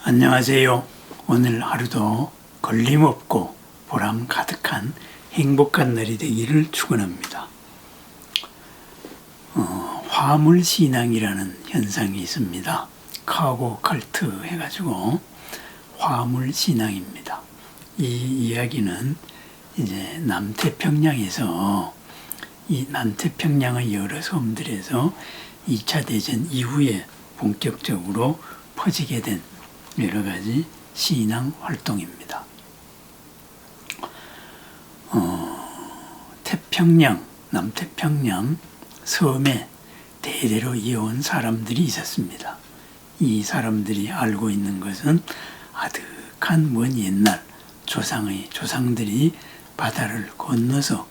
안녕하세요. 오늘 하루도 걸림없고 보람 가득한 행복한 날이 되기를 축원합니다. 화물신앙이라는 현상이 있습니다. 카고 칼트 해가지고 화물신앙입니다. 이 이야기는 이제 남태평양에서 이 남태평양의 여러 섬들에서 2차 대전 이후에 본격적으로 퍼지게 된 여러 가지 신앙 활동입니다. 태평양, 남태평양 섬에 대대로 이어온 사람들이 있었습니다. 이 사람들이 알고 있는 것은 아득한 먼 옛날 조상들이 바다를 건너서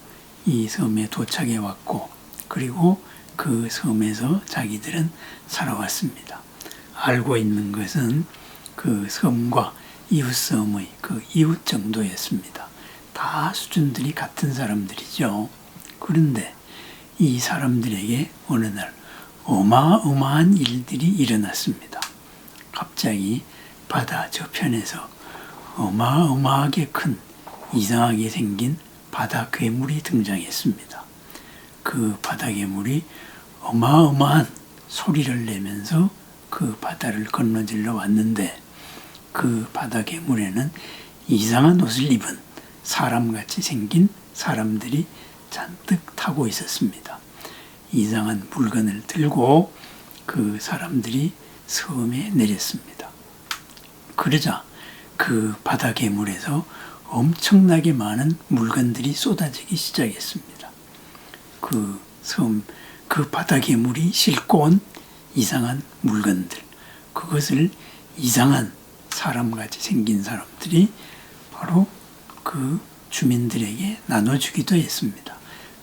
이 섬에 도착해 왔고, 그리고 그 섬에서 자기들은 살아왔습니다. 알고 있는 것은 그 섬과 이웃섬의 그 이웃 정도였습니다. 다 수준들이 같은 사람들이죠. 그런데 이 사람들에게 어느 날 어마어마한 일들이 일어났습니다. 갑자기 바다 저편에서 어마어마하게 큰 이상하게 생긴 바다 괴물이 등장했습니다. 그 바다 괴물이 어마어마한 소리를 내면서 그 바다를 건너질러 왔는데, 그 바다 괴물에는 이상한 옷을 입은 사람같이 생긴 사람들이 잔뜩 타고 있었습니다. 이상한 물건을 들고 그 사람들이 섬에 내렸습니다. 그러자 그 바다 괴물에서 엄청나게 많은 물건들이 쏟아지기 시작했습니다. 그 바다 괴물이 싣고 온 이상한 물건들, 그것을 이상한 사람같이 생긴 사람들이 바로 그 주민들에게 나눠주기도 했습니다.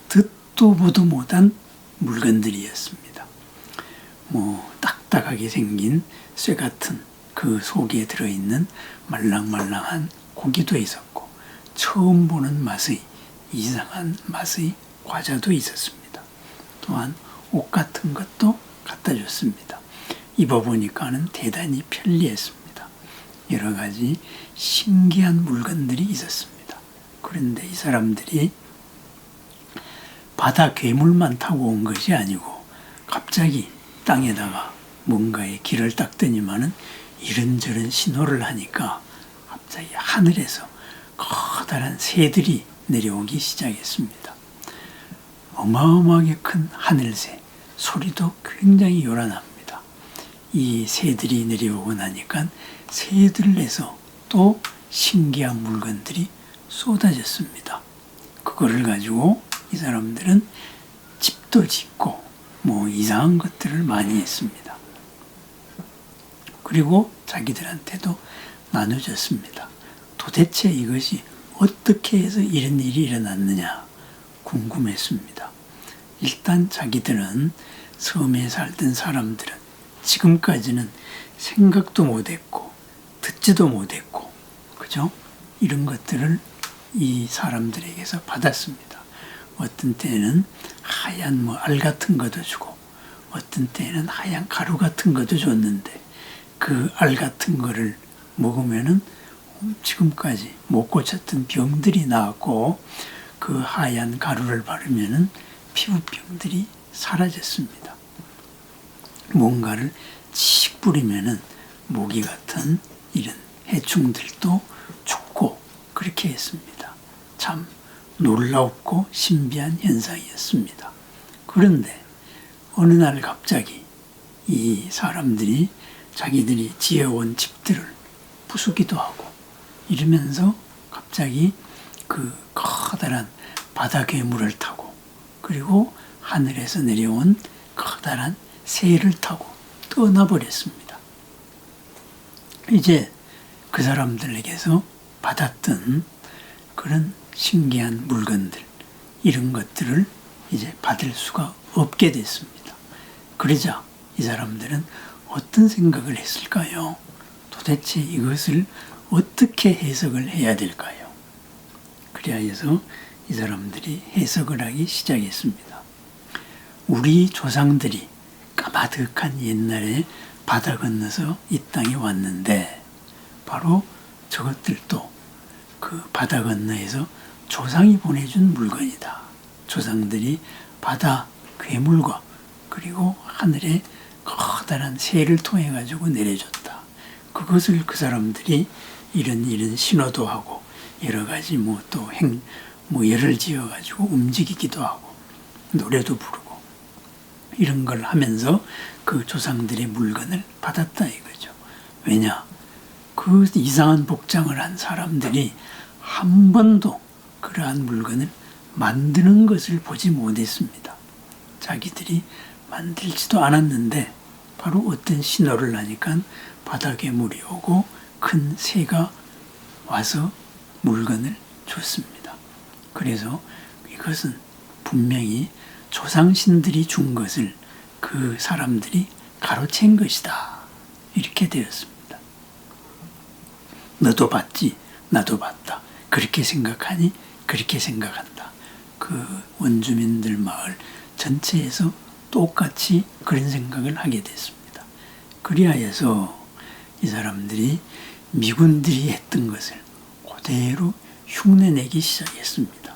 듣도 보도 못한 물건들이었습니다. 딱딱하게 생긴 쇠 같은 그 속에 들어있는 말랑말랑한 고기도 있었고, 처음 보는 맛의 이상한 맛의 과자도 있었습니다. 또한 옷 같은 것도 갖다 줬습니다. 입어보니까는 대단히 편리했습니다. 여러 가지 신기한 물건들이 있었습니다. 그런데 이 사람들이 바다 괴물만 타고 온 것이 아니고 갑자기 땅에다가 뭔가의 길을 닦더니만은 이런저런 신호를 하니까 갑자기 하늘에서 커다란 새들이 내려오기 시작했습니다. 어마어마하게 큰 하늘새, 소리도 굉장히 요란합니다. 이 새들이 내려오고 나니까 새들에서 또 신기한 물건들이 쏟아졌습니다. 그거를 가지고 이 사람들은 집도 짓고 이상한 것들을 많이 했습니다. 그리고 자기들한테도 나눠줬습니다. 도대체 이것이 어떻게 해서 이런 일이 일어났느냐 궁금했습니다. 일단 자기들은 섬에 살던 사람들은 지금까지는 생각도 못했고 듣지도 못했고, 그죠? 이런 것들을 이 사람들에게서 받았습니다. 어떤 때는 하얀 알 같은 것도 주고, 어떤 때는 하얀 가루 같은 것도 줬는데, 그 알 같은 거를 먹으면은 지금까지 못 고쳤던 병들이 나았고, 그 하얀 가루를 바르면은 피부병들이 사라졌습니다. 뭔가를 칙 뿌리면은 모기 같은 이런 해충들도 죽고 그렇게 했습니다. 참 놀랍고 신비한 현상이었습니다. 그런데 어느 날 갑자기 이 사람들이 자기들이 지어온 집들을 부수기도 하고 이러면서 갑자기 그 커다란 바다 괴물을 타고, 그리고 하늘에서 내려온 커다란 새를 타고 떠나버렸습니다. 이제 그 사람들에게서 받았던 그런 신기한 물건들, 이런 것들을 이제 받을 수가 없게 됐습니다. 그러자 이 사람들은 어떤 생각을 했을까요? 도대체 이것을 어떻게 해석을 해야 될까요? 그리하여서 이 사람들이 해석을 하기 시작했습니다. 우리 조상들이 까마득한 옛날에 바다 건너서 이 땅에 왔는데 바로 저것들도 그 바다 건너에서 조상이 보내준 물건이다. 조상들이 바다 괴물과 그리고 하늘에 커다란 새를 통해 가지고 내려줬다. 그것을 그 사람들이 이런 신호도 하고 여러 가지 예를 지어 가지고 움직이기도 하고 노래도 부르고 이런 걸 하면서 그 조상들의 물건을 받았다 이거죠. 왜냐? 그 이상한 복장을 한 사람들이 한 번도 그러한 물건을 만드는 것을 보지 못했습니다. 자기들이 만들지도 않았는데 바로 어떤 신호를 하니까 바다 괴물이 오고 큰 새가 와서 물건을 줬습니다. 그래서 이것은 분명히 조상신들이 준 것을 그 사람들이 가로챈 것이다. 이렇게 되었습니다. 너도 봤지, 나도 봤다. 그렇게 생각하니 그렇게 생각한다. 그 원주민들 마을 전체에서 똑같이 그런 생각을 하게 됐습니다. 그리하여서 이 사람들이 미군들이 했던 것을 그대로 흉내내기 시작했습니다.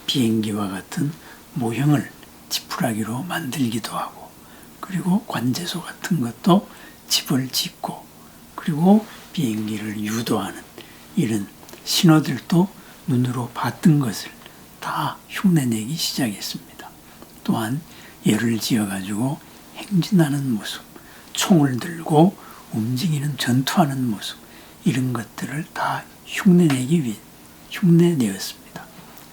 비행기와 같은 모형을 지푸라기로 만들기도 하고 그리고 관제소 같은 것도 집을 짓고 그리고 비행기를 유도하는 이런 신호들도 눈으로 봤던 것을 다 흉내내기 시작했습니다. 또한 예를 지어가지고 행진하는 모습, 총을 들고 움직이는 전투하는 모습 이런 것들을 다 흉내내었습니다.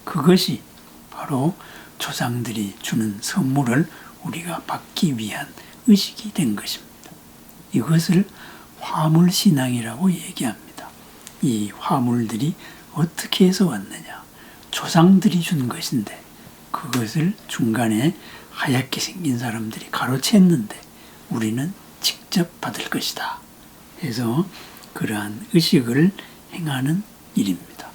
그것이 바로 조상들이 주는 선물을 우리가 받기 위한 의식이 된 것입니다. 이것을 화물신앙이라고 얘기합니다. 이 화물들이 어떻게 해서 왔느냐? 조상들이 준 것인데 그것을 중간에 하얗게 생긴 사람들이 가로챘는데 우리는 직접 받을 것이다. 그래서 그러한 의식을 행하는 일입니다.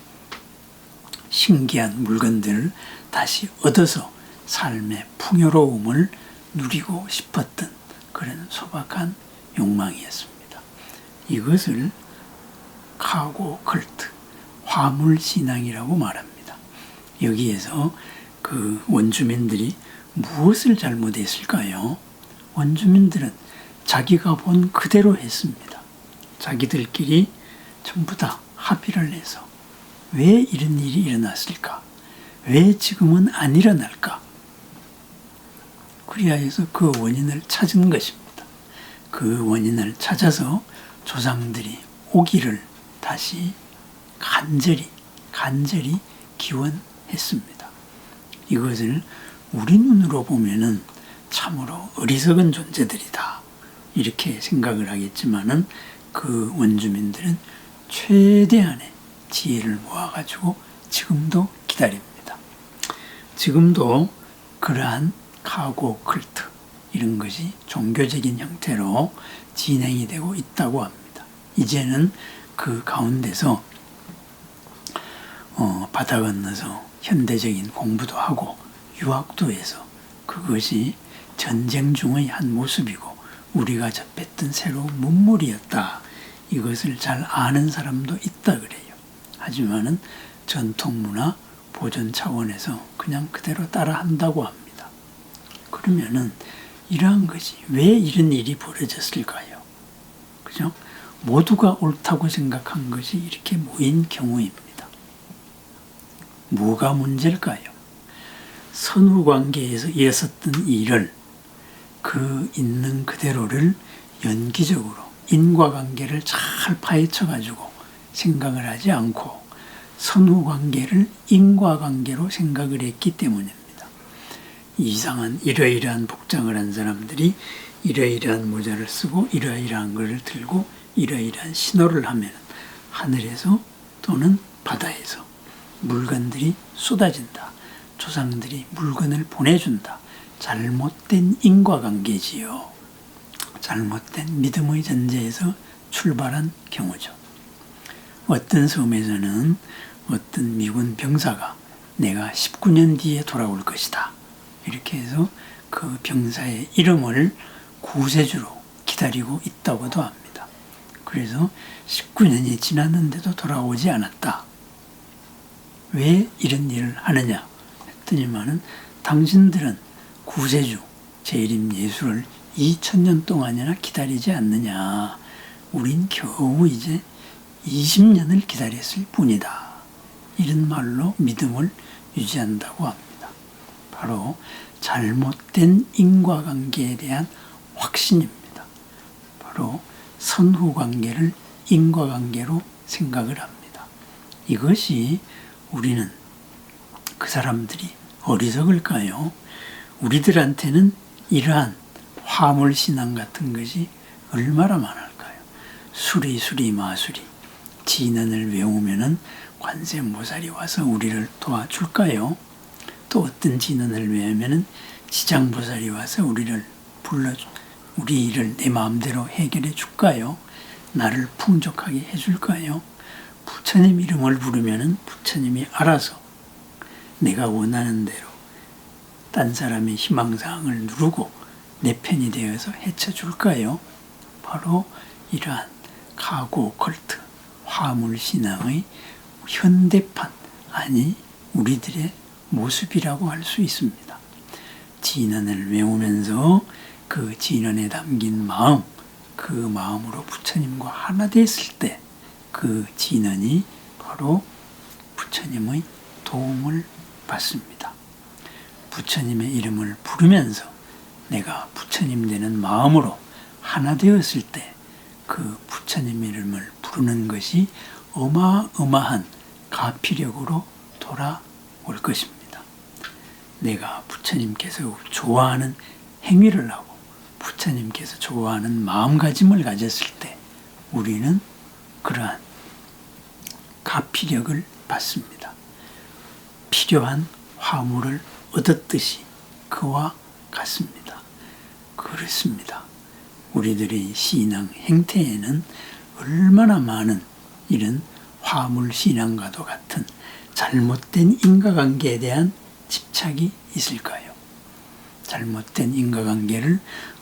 신기한 물건들을 다시 얻어서 삶의 풍요로움을 누리고 싶었던 그런 소박한 욕망이었습니다. 이것을 카고 컬트, 화물신앙이라고 말합니다. 여기에서 그 원주민들이 무엇을 잘못했을까요? 원주민들은 자기가 본 그대로 했습니다. 자기들끼리 전부 다 합의를 해서 왜 이런 일이 일어났을까? 왜 지금은 안 일어날까? 그리하여서 그 원인을 찾은 것입니다. 그 원인을 찾아서 조상들이 오기를 다시 간절히 기원했습니다. 이것을 우리 눈으로 보면은 참으로 어리석은 존재들이다. 이렇게 생각을 하겠지만은 그 원주민들은 최대한의 지혜를 모아가지고 지금도 기다립니다. 지금도 그러한 카고 컬트 이런 것이 종교적인 형태로 진행이 되고 있다고 합니다. 이제는 그 가운데서 바다 건너서 현대적인 공부도 하고 유학도 해서 그것이 전쟁 중의 한 모습이고 우리가 접했던 새로운 문물이었다. 이것을 잘 아는 사람도 있다 그래요. 하지만은 전통문화 보존 차원에서 그냥 그대로 따라한다고 합니다. 그러면은 이러한 것이 왜 이런 일이 벌어졌을까요? 그죠? 모두가 옳다고 생각한 것이 이렇게 모인 경우입니다. 뭐가 문제일까요? 선후관계에서 있었던 일을 그 있는 그대로를 연기적으로 인과관계를 잘 파헤쳐가지고 생각을 하지 않고 선후관계를 인과관계로 생각을 했기 때문입니다. 이상한 이러이러한 복장을 한 사람들이 이러이러한 모자를 쓰고 이러이러한 것을 들고 이러이러한 신호를 하면 하늘에서 또는 바다에서 물건들이 쏟아진다. 조상들이 물건을 보내준다. 잘못된 인과관계지요. 잘못된 믿음의 전제에서 출발한 경우죠. 어떤 섬에서는 어떤 미군 병사가 내가 19년 뒤에 돌아올 것이다. 이렇게 해서 그 병사의 이름을 구세주로 기다리고 있다고도 합니다. 그래서 19년이 지났는데도 돌아오지 않았다. 왜 이런 일을 하느냐 했더니만은 당신들은 구세주 재림 예수를 2000년 동안이나 기다리지 않느냐. 우린 겨우 이제 20년을 기다렸을 뿐이다. 이런 말로 믿음을 유지한다고 합니다. 바로 잘못된 인과관계에 대한 확신입니다. 바로 선후관계를 인과관계로 생각을 합니다. 이것이 우리는 그 사람들이 어리석을까요? 우리들한테는 이러한 화물신앙 같은 것이 얼마나 많을까요? 수리 마수리 진언을 외우면은 관세음보살이 와서 우리를 도와줄까요? 또 어떤 진언을 외우면은 지장보살이 와서 우리 일을 내 마음대로 해결해 줄까요? 나를 풍족하게 해줄까요? 부처님 이름을 부르면은 부처님이 알아서 내가 원하는 대로 딴 사람의 희망사항을 누르고 내 편이 되어서 해쳐줄까요? 바로 이러한 가고 오컬트 화물신앙의 현대판, 아니 우리들의 모습이라고 할 수 있습니다. 진언을 외우면서 그 진언에 담긴 마음, 그 마음으로 부처님과 하나 됐을 때 그 진언이 바로 부처님의 도움을 받습니다. 부처님의 이름을 부르면서 내가 부처님 되는 마음으로 하나 되었을 때 그 부처님 이름을 부르는 것이 어마어마한 가피력으로 돌아올 것입니다. 내가 부처님께서 좋아하는 행위를 하고 부처님께서 좋아하는 마음가짐을 가졌을 때 우리는 그러한 가피력을 받습니다. 필요한 화물을 얻었듯이 그와 같습니다. 그렇습니다. 우리들의 신앙 행태에는 얼마나 많은 이런 화물신앙과도 같은 잘못된 인과관계에 대한 집착이 있을까요? 잘못된 인과관계를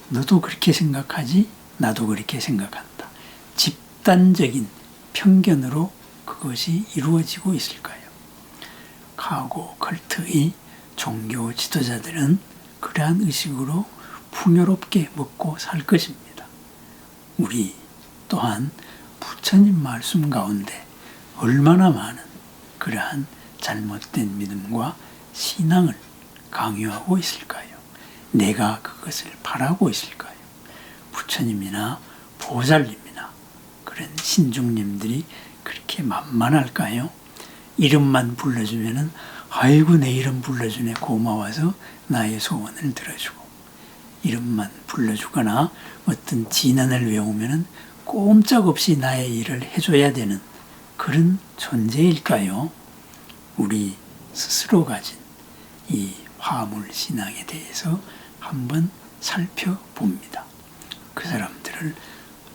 너도 그렇게 생각하지 나도 그렇게 생각한다. 집단적인 편견으로 그것이 이루어지고 있을까요? 가고 컬트의 종교 지도자들은 그러한 의식으로 풍요롭게 먹고 살 것입니다. 우리 또한 부처님 말씀 가운데 얼마나 많은 그러한 잘못된 믿음과 신앙을 강요하고 있을까요? 내가 그것을 바라고 있을까요? 부처님이나 보살님이나 그런 신중님들이 그렇게 만만할까요? 이름만 불러주면은 아이고 내 이름 불러주네 고마워서 나의 소원을 들어주고 이름만 불러주거나 어떤 진언을 외우면은 꼼짝없이 나의 일을 해줘야 되는 그런 존재일까요? 우리 스스로 가진 이 화물신앙에 대해서 한번 살펴봅니다. 그 사람들을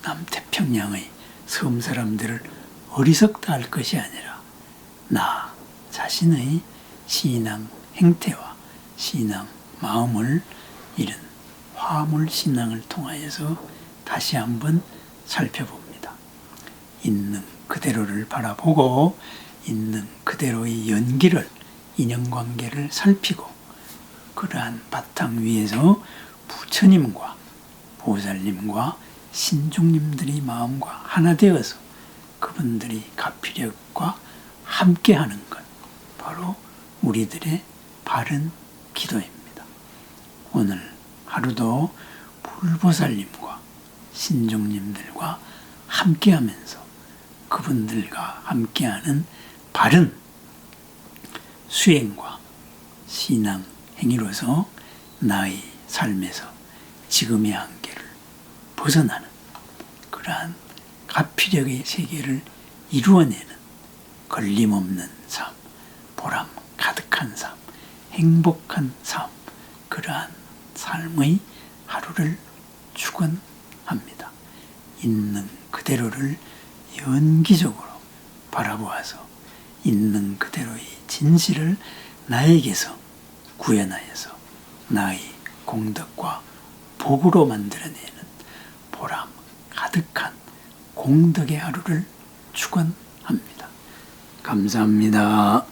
남태평양의 섬 사람들을 어리석다 할 것이 아니라 나 자신의 신앙 행태와 신앙 마음을 이런 화물신앙을 통하여서 다시 한번 살펴봅니다. 있는 그대로를 바라보고 있는 그대로의 연기를 인연관계를 살피고 그러한 바탕 위에서 부처님과 보살님과 신중님들이 마음과 하나 되어서 그분들이 가피력과 함께하는 것 바로 우리들의 바른 기도입니다. 오늘 하루도 불보살님과 신중님들과 함께하면서 그분들과 함께하는 바른 수행과 신앙 행위로서 나의 삶에서 지금의 한계를 벗어나는 그러한 가피력의 세계를 이루어내는 걸림없는 삶, 보람 가득한 삶, 행복한 삶, 그러한 삶의 하루를 축원합니다. 있는 그대로를 연기적으로 바라보아서 있는 그대로의 진실을 나에게서 구현하여서 나의 공덕과 복으로 만들어내는 보람 가득한 공덕의 하루를 축원합니다. 감사합니다.